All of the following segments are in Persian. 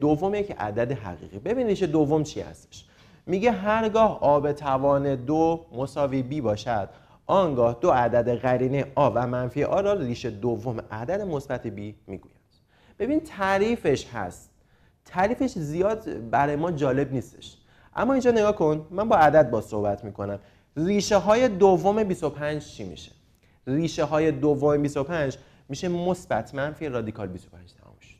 دوم یک عدد حقیقی. ببین ریشه دوم چی هستش؟ میگه هرگاه آ به توان 2 مساوی b باشد، آنگاه دو عدد قرینه آ و منفی آ را ریشه دوم عدد مثبت b میگویند. ببین تعریفش هست. تعریفش زیاد برای ما جالب نیستش. اما اینجا نگاه کن، من با عدد با صحبت میکنم. ریشه های دوم 25 چی میشه؟ ریشه های دوم 25 میشه مثبت منفی رادیکال 25 تمام شد.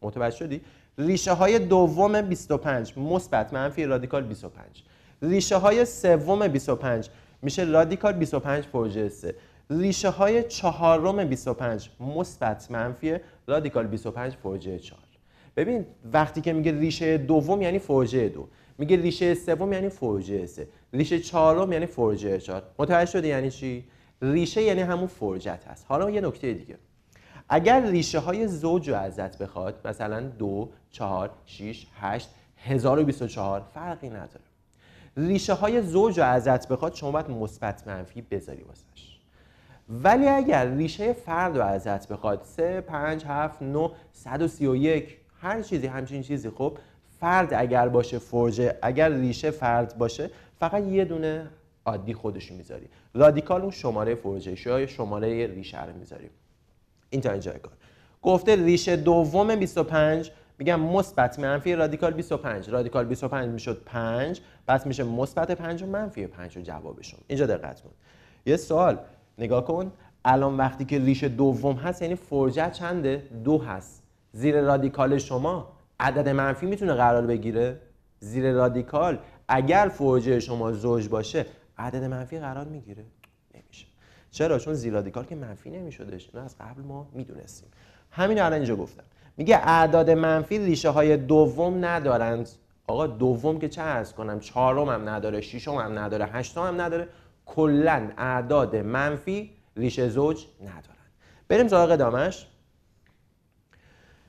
متوجه شدی؟ ریشه های دوم 25 مثبت منفی رادیکال 25. ریشه های سوم 25 میشه رادیکال 25 فوریه 3. ریشه های چهارم 25 مثبت منفی رادیکال 25 فوریه 4. ببین وقتی که میگه ریشه دوم یعنی فوریه 2، میگه ریشه سوم یعنی فوریه 3، ریشه چهارم یعنی فوریه 4. متوجه شدی یعنی چی؟ ریشه یعنی همون فرجت هست. حالا یه نکته دیگه، اگر ریشه های زوج رو ازت بخواد، مثلا 2 4 6 8 1024 فرقی نداره. ریشه های زوج رو ازت بخواد شما باید مثبت منفی بذاری واسش. ولی اگر ریشه فرد رو ازت بخواد 3 5 7 9 131 هر چیزی همچین چیزی، خب فرد اگر باشه فرجه، اگر ریشه فرد باشه فقط یه دونه عادی خودشو میذاری. رادیکال اون شماره فرجه یا شماره ریشه رو میذاری. این تا اینجای کار. گفته ریشه دوم 25 میگم مثبت منفی رادیکال 25. رادیکال 25 میشد 5، پس میشه مثبت 5 و منفی 5 رو جوابشون. اینجا دقت کن. یه سوال نگاه کن، الان وقتی که ریشه دوم هست یعنی فرجه چنده؟ 2 هست. زیر رادیکال شما عدد منفی میتونه قرار بگیره؟ زیر رادیکال اگر فرجه شما زوج باشه عدد منفی قرار میگیره؟ نمیشه. چرا؟ چون زیر رادیکال که منفی نمیشدش. اینو از قبل ما میدونستیم. همین الان اینجا گفتم. میگه اعداد منفی ریشه های دوم ندارند. آقا دوم که چه عرض کنم؟ چهارم هم نداره، ششم هم نداره، هشتم هم نداره. کلا اعداد منفی ریشه زوج ندارن. بریم سراغ ادامهش.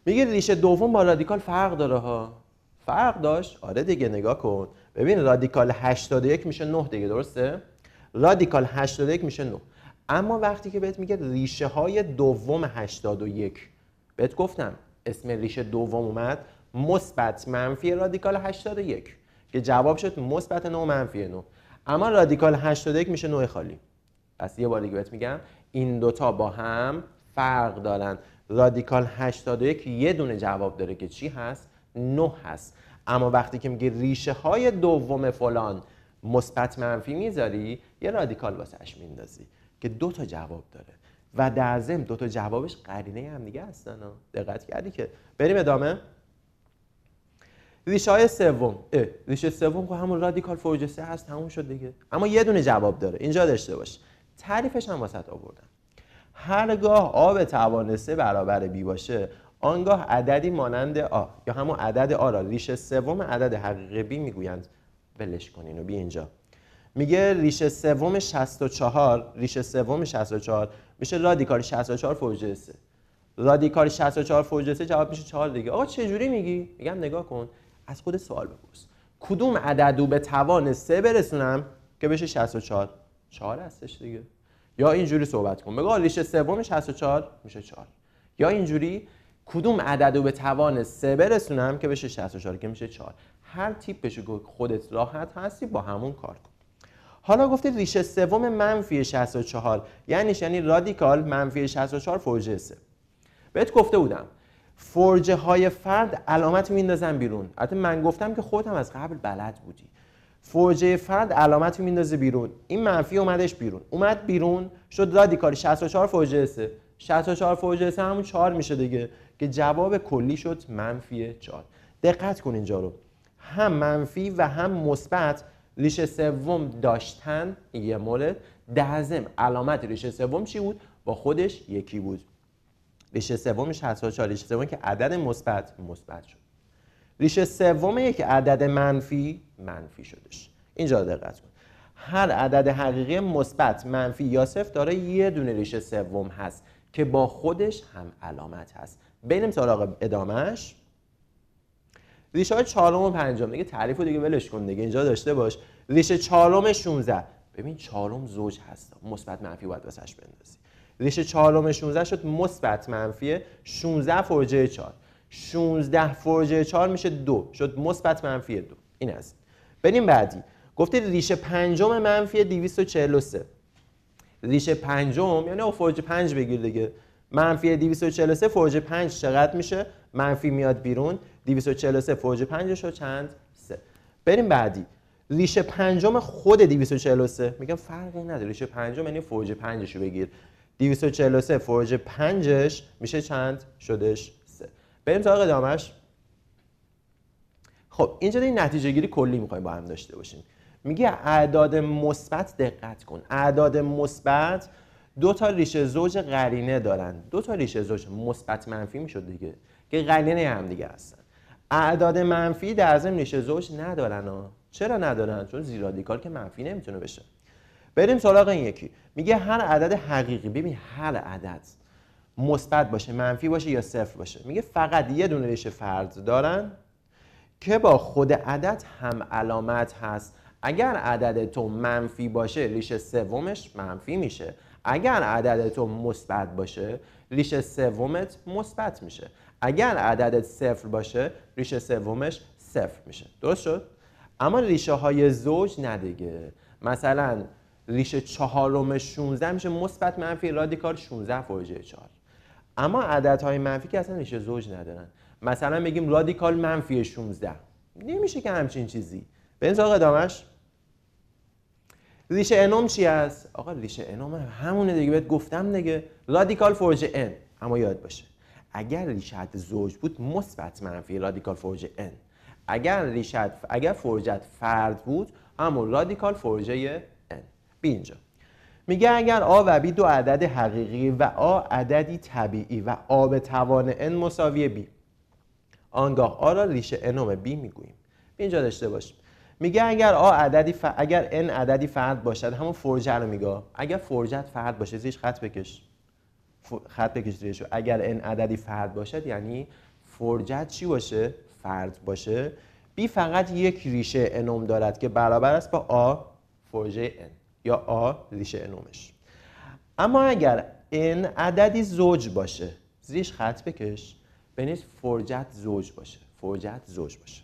میگه ریشه دوم با رادیکال فرق داره ها. فرق داشت؟ آره دیگه نگاه کن. ببین رادیکال 81 میشه 9 دیگه، درسته؟ رادیکال 81 میشه 9. اما وقتی که بهت میگه ریشه های دوم 81، بهت گفتم اسم ریشه دوم اومد مثبت منفی رادیکال 81 که جواب شد مثبت 9 منفی 9. اما رادیکال 81 میشه 9 خالی. پس یه بار دیگه بهت میگم این دوتا با هم فرق دارن. رادیکال 81 یه دونه جواب داره که چی هست؟ 9 هست. اما وقتی که میگه ریشه های دوم فلان مثبت منفی میذاری، یه رادیکال واسش میندازی که 2 تا جواب داره و در ضمن 2 تا جوابش قرینه هم دیگه هستن. دقت کردی که؟ بریم ادامه. ریشه های سوم، ریشه سوم که همون رادیکال فوریه 3 هست، تموم شد دیگه. اما یه دونه جواب داره، اینجا داشته باش. تعریفش هم واسط آوردم. هرگاه آ به توان 3 برابر b باشه، آنگاه عددی مانند آ یا همون عدد آ را ریشه سوم عدد حقیقی b میگویند. ولش کن اینو، بی اینجا. میگه ریشه سوم 64، ریشه سوم 64 میشه رادیکال 64 فوریه 3. رادیکال 64 فوریه 3 جواب میشه 4 دیگه. آقا چه جوری میگی؟ میگم نگاه کن، از خود سوال بپرس. کدوم عدد رو به توان 3 برسونم که بشه 64؟ 4 هستش دیگه. یا اینجوری صحبت کن، بگو ریشه سوم 64 میشه 4. یا اینجوری کدوم عدد رو به توان 3 برسونم که بشه 64 که میشه 4. هر تیپش رو خودت راحت هستی با همون کار کن. حالا گفته ریشه سوم منفی 64 یعنی رادیکال منفی 64 فوریه 3. بهت گفته بودم فرجه های فرد علامت میندازن بیرون. البته من گفتم که خودت هم از قبل بلد بودی. فرجه فرد علامت میندازه بیرون. این منفی اومدش بیرون، اومد بیرون شد رادیکال 64 فوریه 3. 64 فوریه 3 همون 4 میشه دیگه که جواب کلی شد منفی 4. دقت کن اینجا رو، هم منفی و هم مثبت ریشه سوم داشتن یه مورد، در ضمن علامت ریشه سوم چی بود؟ با خودش یکی بود. ریشه سوم 64، ریشه سوم که عدد مثبت شد. ریشه سوم یک عدد منفی شدش. اینجا دقت کن، هر عدد حقیقی مثبت منفی یا صفر داره یه دونه ریشه سوم هست که با خودش هم علامت هست. بریم سراغ ادامهش. ریشه های چهارم و پنجم دیگه تعریف رو دیگه ولش کن دیگه، اینجا داشته باش. ریشه چهارم 16، ببین چهارم زوج هست، مثبت منفی باید واسش بندازی. ریشه چهارم 16 شد مثبت منفی 16 فوریه 4. 16 فرجه 4 میشه 2، شد مثبت منفی 2. این است. بریم بعدی. گفتید ریشه پنجم منفی 243. ریشه پنجم یعنی فرجه 5 بگیر دیگه. منفی 243 فرجه 5 چقدر میشه؟ منفی میاد بیرون. 243 فرجه 5 شو چند؟ 3. بریم بعدی. ریشه پنجم خود 243 میگم فرقی نداره. ریشه پنجم یعنی فرجه 5 رو بگیر. 243 فرجه 5 میشه چند؟ شدش 3. بریم تا ادامهش. خب اینجا این نتیجه گیری کلی میخوایم با هم داشته باشیم. میگه اعداد مثبت دقت کن. اعداد مثبت دو تا ریشه زوج قرینه دارن. دو تا ریشه زوج مثبت منفی میشد دیگه که قرینه هم دیگه هستن. اعداد منفی در ضمن ریشه زوج ندارن ها. چرا ندارن؟ چون زیر رادیکال که منفی نمیتونه بشه. بریم سراغ این یکی. میگه هر عدد حقیقی، ببین هر عدد مثبت باشه، منفی باشه یا صفر باشه، میگه فقط یه دونه ریشه فرد دارن که با خود عدد هم علامت هست. اگر عدد تو منفی باشه ریشه سومش منفی میشه. اگر عدد تو مثبت باشه ریشه سومت مثبت میشه. اگر عددت صفر باشه ریشه سومش صفر میشه. درست شد؟ اما ریشه های زوج نه دیگه. مثلا ریشه چهارم 16 میشه مثبت منفی رادیکال 16 فرجه 4. اما عددهای منفی که اصلا ریشه زوج ندارن. مثلا بگیم رادیکال منفی 16 نمیشه که همچین چیزی. بریم سراغ ادامهش. ریشه انوم چی است؟ آقا ریشه انوم همونه دیگه، بهت گفتم دیگه، رادیکال فرجه ان. اما یاد باشه اگر ریشت زوج بود مثبت منفی رادیکال فرجه ان. اگر فرجت فرد بود همون رادیکال فرجه ان. بی اینجا میگه اگر آ و بی دو عدد حقیقی و آ عددی طبیعی و آ به توان n مساوی بی، آنگاه آ را ریشه انوم بی میگوییم. اینجا داشته باشیم. میگه اگر اگر n عددی فرد باشد، همون فرجه رو میگه. اگر فرجت فرد باشه زیرش خط بکش. خط بکش زیرش. اگر n عددی فرد باشد یعنی فرجت چی باشه؟ فرد باشه. بی فقط یک ریشه انوم دارد که برابر است با آ فرجه n یا آ ریشه انومش. اما اگر n عددی زوج باشه زیرش خط بکش، بنویس فرجت زوج باشه. فرجت زوج باشه.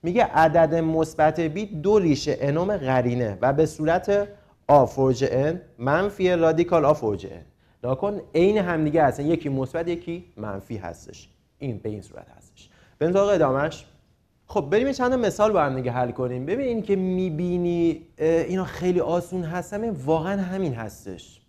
میگه عدد مثبت بی دو ریشه انوم قرینه و به صورت آ فرجه n منفی رادیکال آ فرجه n. نکن عین همدیگه هستن، یکی مثبت یکی منفی هستش. این به این صورت هستش. بریم تا ادامهش. خب بریم چند تا مثال با هم دیگه حل کنیم. ببین این که میبینی اینا خیلی آسون هستن، واقعا همین هستش.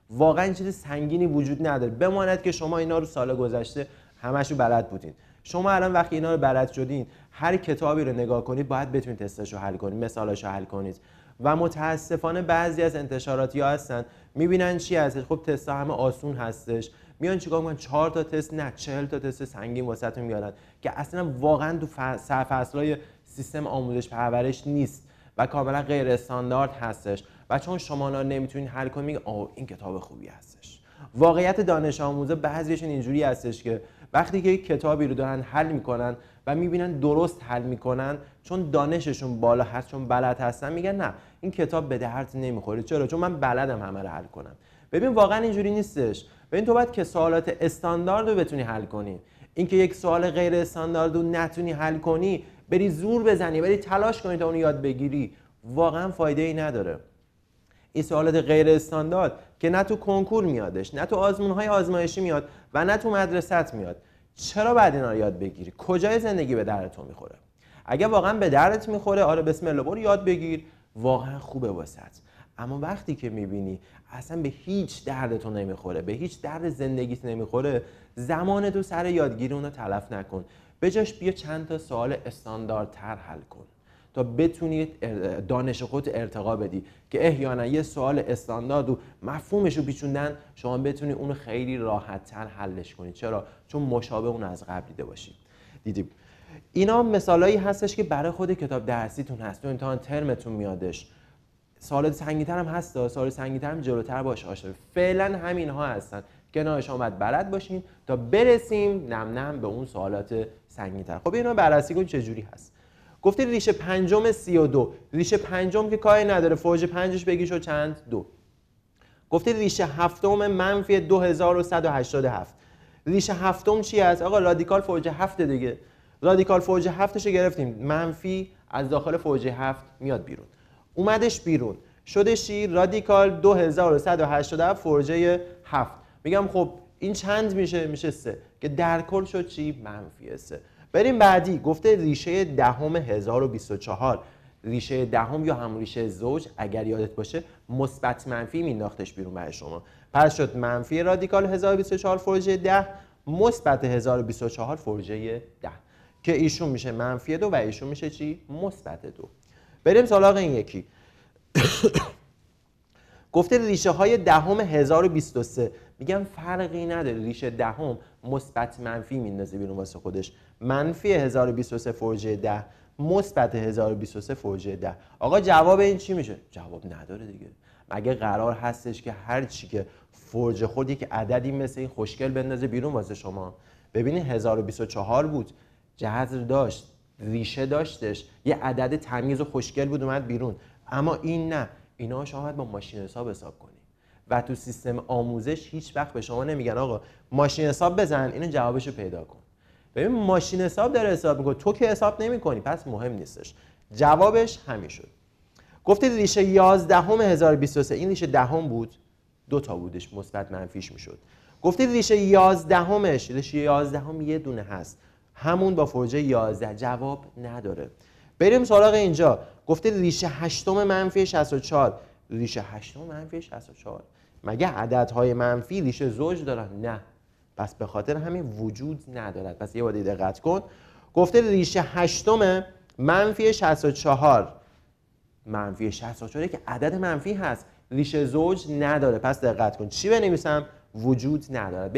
واقعا چیز سنگینی وجود نداره. بماند که شما اینا رو سال گذشته همشو بلد بودین. شما الان وقتی اینا رو بلد شدین، هر کتابی رو نگاه کنید باید بتونید تستاشو حل کنید، مثالاشو حل کنید. و متاسفانه بعضی از انتشاراتی‌ها هستن میبینن چی هستش، خب تستا همه آسون هستش، میان چیکار میکنن 4 تا تست نه 40 تا تست سنگین واسهتون میارن که اصلا واقعا تو فصل‌های سیستم آموزش پرورش نیست و کاملا غیر استاندارد هستش. و چون شما نمیتونین حل کنید میگن این کتاب خوبی هستش. واقعیت دانش آموزا بعضیشون اینجوری هستش که وقتی که یک کتابی رو دارن حل میکنن و میبینن درست حل میکنن، چون دانششون بالا هست، چون بلد هستن، میگن نه این کتاب به درد نمیخوره. چرا؟ چون من بلدم همه رو حل کنم. ببین واقعا اینجوری نیستش. ببین تو باید که سوالات استاندارد رو بتونی حل کنی. اینکه یک سوال غیر استاندارد رو نتونی حل کنی، بری زور بزنی، بری تلاش کنی تا اون یاد بگیری، واقعا فایده ای نداره. این سوالات غیر استاندارد که نه تو کنکور میادش، نه تو آزمون‌های آزمایشی میاد و نه تو مدرسه‌ت میاد. چرا بعد اینا رو یاد بگیری؟ کجای زندگی به درد تو میخوره؟ اگه واقعا به دردت میخوره، آره بسم الله برو یاد بگیر، واقعا خوبه واسط. اما وقتی که میبینی اصلا به هیچ درد تو نمیخوره، به هیچ درد زندگیت نمیخوره، زمان تو سر یادگیری اونو تلف نکن. بجاش بیا چند تا سوال استانداردتر حل کن تا بتونی دانش خودت ارتقا بدی که احیانا یه سوال استاندارد و مفهومش رو پیچوندن شما بتونی اونو خیلی راحت‌تر حلش کنی. چرا؟ چون مشابه اون از قبل دیده باشی. دیدیم اینا مثالایی هستش که برای خود کتاب درسیتون هست، تو امتحان ترمتون میادش. سوالات سنگین‌تر هم هست، سوال سنگین‌تر هم جلوتر باش آشنا. فعلا همین ها هستن که نه شما باید بلد باشین تا برسیم نم نم به اون سوالات سنگین‌تر. خب اینا بررسی کن چه جوری هست. گفتید ریشه پنجم 32. ریشه پنجم که کاری نداره، فوج 5ش بگی شو چند؟ 2. گفتید ریشه هفتم منفی 2187. ریشه هفتم چی است؟ آقا رادیکال فوج 7 دیگه. رادیکال فوج 7 رو گرفتیم، منفی از داخل فوج 7 میاد بیرون. اومدش بیرون شده چی؟ رادیکال 2187 فوجه 7. میگم خب این چند میشه؟ میشه 3 که در کل شد چی؟ منفی 3. بریم بعدی. گفته ریشه دهم 1024. ریشه دهم یا همون ریشه زوج اگر یادت باشه مثبت منفی مینداختش بیرون برای شما. پس شد منفی رادیکال 1024 فرضیه 10 مثبت 1024 فرضیه 10 که ایشون میشه منفی 2 و ایشون میشه چی؟ مثبت 2. بریم سراغ این یکی. گفته ریشه های دهم 1023. میگم فرقی نداره، ریشه دهم مثبت منفی میندازه بیرون واسه خودش. منفی 1023 فرضیه 10 مثبت 1023 فرضیه 10. آقا جواب این چی میشه؟ جواب نداره دیگه. مگه قرار هستش که هر چی که فرض خود یک عددی مثل این خوشگل بندازه بیرون واسه شما؟ ببینید 1024 بود، جذر داشت، ریشه داشتش، یه عدد تمیز و خوشگل بود اومد بیرون. اما این نه، اینا شما باید با ماشین حساب کنی و تو سیستم آموزش هیچ وقت به شما نمیگن آقا ماشین حساب بزن اینو جوابشو پیدا کن. ببین ماشین حساب داره حساب میکنه، تو که حساب نمیکنی، پس مهم نیستش. جوابش همین شد. گفته ریشه 11 1023. این ریشه دهم بود، 2 تا بودش، مثبت منفیش میشد. گفته ریشه 11 ریشه 11 یه دونه هست، همون با فرضیه 11. جواب نداره. بریم سراغ اینجا. گفته ریشه 8 منفی 64. ریشه 8 منفی 64 مگه عددهای منفی ریشه زوج دارن؟ نه. پس به خاطر همین وجود ندارد. پس یه بار دقت کن. گفته ریشه 8 منفی 64. منفی 64 که عدد منفی هست، ریشه زوج نداره. پس دقت کن چی بنویسم؟ وجود ندارد.